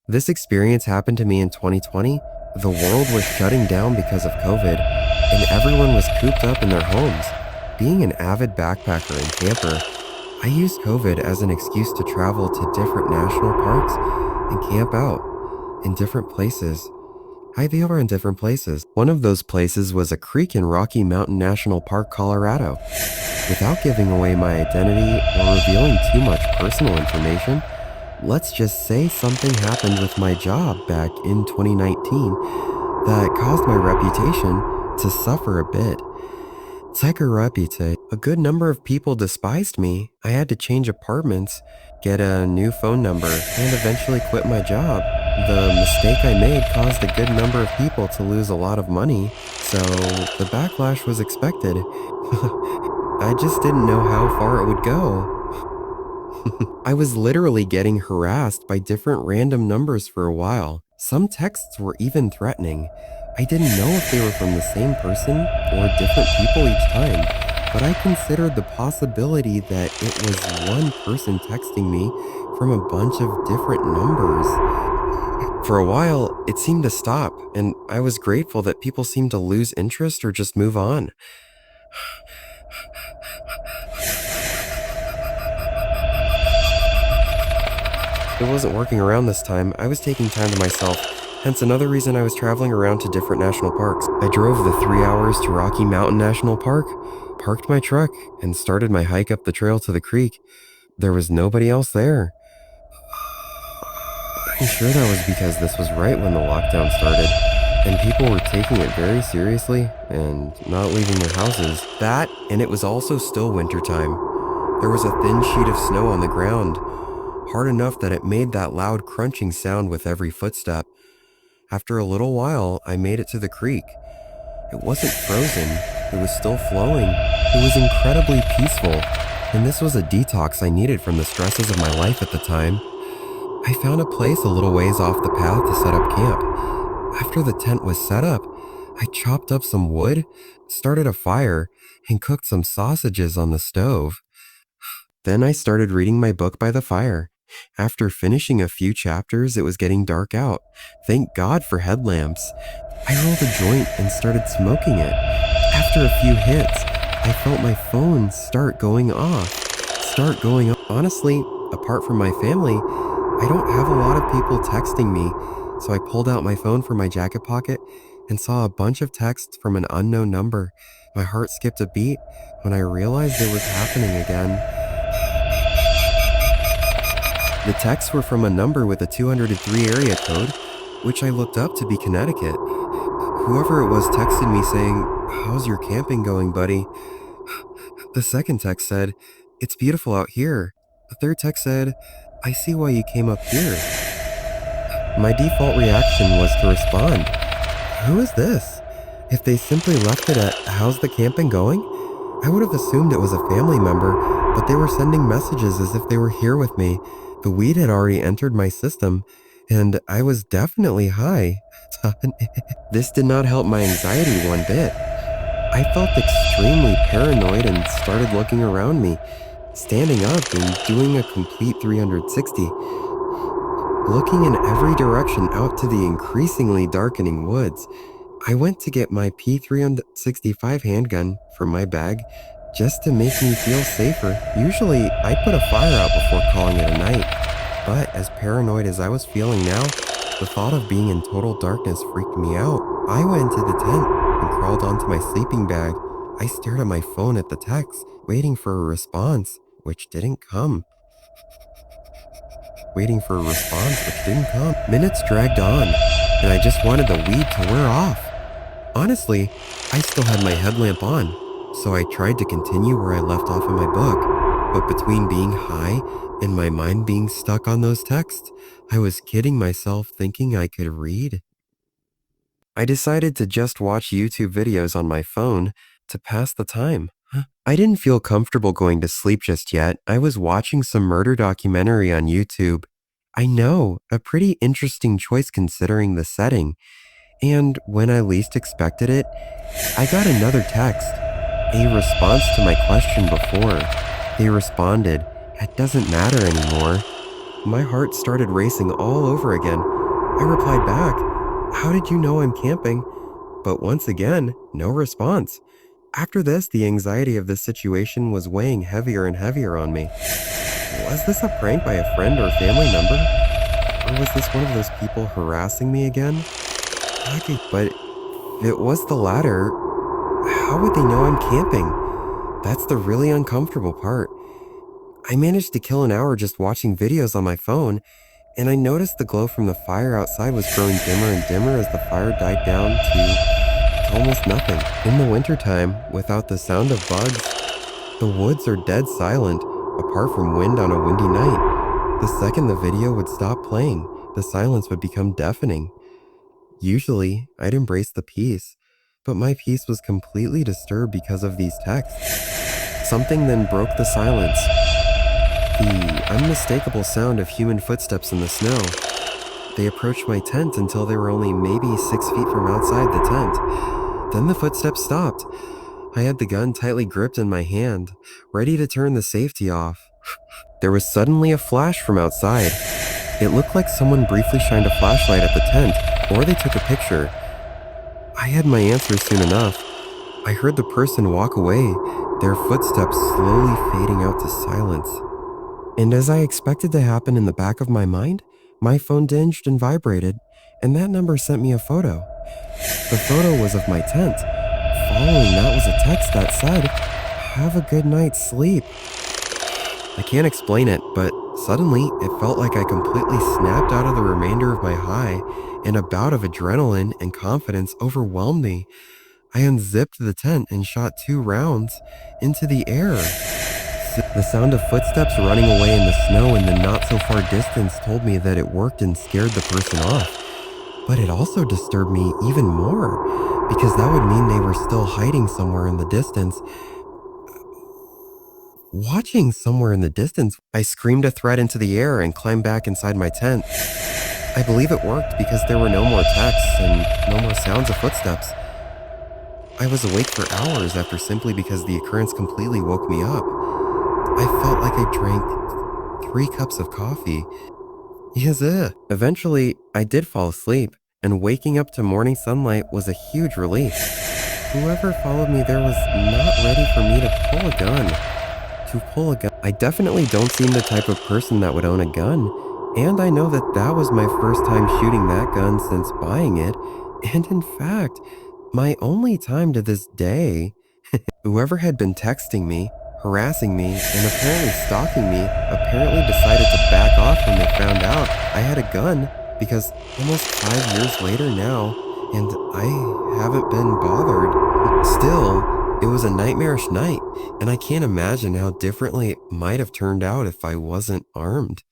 This experience happened to me in 2020. The world was shutting down because of COVID, and everyone was cooped up in their homes. Being an avid backpacker and camper, I used COVID as an excuse to travel to different national parks and camp out in different places. I'd be over in different places. One of those places was a creek in Rocky Mountain National Park, Colorado. Without giving away my identity or revealing too much personal information, let's just say something happened with my job back in 2019 that caused my reputation to suffer a bit. A good number of people despised me. I had to change apartments, get a new phone number, and eventually quit my job. The mistake I made caused a good number of people to lose a lot of money, so the backlash was expected. I just didn't know how far it would go. I was literally getting harassed by different random numbers for a while. Some texts were even threatening. I didn't know if they were from the same person or different people each time, but I considered the possibility that it was one person texting me from a bunch of different numbers. For a while, it seemed to stop, and I was grateful that people seemed to lose interest or just move on. It wasn't working around this time. I was taking time to myself, hence another reason I was traveling around to different national parks. I drove the 3 hours to Rocky Mountain National Park, parked my truck, and started my hike up the trail to the creek. There was nobody else there. I'm sure that was because this was right when the lockdown started, and people were taking it very seriously and not leaving their houses. That, and it was also still wintertime. There was a thin sheet of snow on the ground, hard enough that it made that loud crunching sound with every footstep. After a little while, I made it to the creek. It wasn't frozen, it was still flowing. It was incredibly peaceful, and this was a detox I needed from the stresses of my life at the time. I found a place a little ways off the path to set up camp. After the tent was set up, I chopped up some wood, started a fire, and cooked some sausages on the stove. Then I started reading my book by the fire. After finishing a few chapters, it was getting dark out. Thank God for headlamps. I rolled a joint and started smoking it. After a few hits, I felt my phone start going off. Honestly, apart from my family, I don't have a lot of people texting me, so I pulled out my phone from my jacket pocket and saw a bunch of texts from an unknown number. My heart skipped a beat when I realized it was happening again. The texts were from a number with a 203 area code, which I looked up to be Connecticut. Whoever it was texted me saying, "How's your camping going, buddy?" The second text said, "It's beautiful out here." The third text said, "I see why you came up here." My default reaction was to respond, "Who is this?" If they simply left it at, "How's the camping going?" I would have assumed it was a family member, but they were sending messages as if they were here with me. The weed had already entered my system, and I was definitely high. This did not help my anxiety one bit. I felt extremely paranoid and started looking around me, standing up and doing a complete 360, looking in every direction out to the increasingly darkening woods. I went to get my P365 handgun from my bag just to make me feel safer. Usually, I put a fire out before calling it a night, but as paranoid as I was feeling now, the thought of being in total darkness freaked me out. I went into the tent and crawled onto my sleeping bag. I stared at my phone at the text, waiting for a response, which didn't come. Minutes dragged on, and I just wanted the weed to wear off. Honestly, I still had my headlamp on, so I tried to continue where I left off in my book, but between being high and my mind being stuck on those texts, I was kidding myself thinking I could read. I decided to just watch YouTube videos on my phone to pass the time. I didn't feel comfortable going to sleep just yet. I was watching some murder documentary on YouTube. I know, a pretty interesting choice considering the setting. And when I least expected it, I got another text, a response to my question before. They responded, "It doesn't matter anymore." My heart started racing all over again. I replied back, "How did you know I'm camping?" But once again, no response. After this, the anxiety of this situation was weighing heavier and heavier on me. Was this a prank by a friend or family member? Or was this one of those people harassing me again? But if it was the latter, how would they know I'm camping? That's the really uncomfortable part. I managed to kill an hour just watching videos on my phone, and I noticed the glow from the fire outside was growing dimmer and dimmer as the fire died down to almost nothing. In the wintertime, without the sound of bugs, the woods are dead silent, apart from wind on a windy night. The second the video would stop playing, the silence would become deafening. Usually, I'd embrace the peace, but my peace was completely disturbed because of these texts. Something then broke the silence. The unmistakable sound of human footsteps in the snow. They approached my tent until they were only maybe 6 feet from outside the tent. Then the footsteps stopped. I had the gun tightly gripped in my hand, ready to turn the safety off. There was suddenly a flash from outside. It looked like someone briefly shined a flashlight at the tent, or they took a picture. I had my answer soon enough. I heard the person walk away, their footsteps slowly fading out to silence. And as I expected to happen in the back of my mind, my phone dinged and vibrated, and that number sent me a photo. The photo was of my tent. Following that was a text that said, "Have a good night's sleep." I can't explain it, but suddenly it felt like I completely snapped out of the remainder of my high, and a bout of adrenaline and confidence overwhelmed me. I unzipped the tent and shot 2 rounds into the air. The sound of footsteps running away in the snow in the not-so-far distance told me that it worked and scared the person off. But it also disturbed me even more, because that would mean they were still hiding somewhere in the distance. Watching somewhere in the distance, I screamed a threat into the air and climbed back inside my tent. I believe it worked because there were no more texts and no more sounds of footsteps. I was awake for hours after simply because the occurrence completely woke me up. I felt like I drank 3 cups of coffee. Yes, Eventually, I did fall asleep, and waking up to morning sunlight was a huge relief. Whoever followed me there was not ready for me to pull a gun. I definitely don't seem the type of person that would own a gun, and I know that that was my first time shooting that gun since buying it, and in fact, my only time to this day. Whoever had been texting me, harassing me, and apparently stalking me apparently decided to back off when they found out I had a gun, because almost 5 years later now, and I haven't been bothered. Still, it was a nightmarish night, and I can't imagine how differently it might have turned out if I wasn't armed.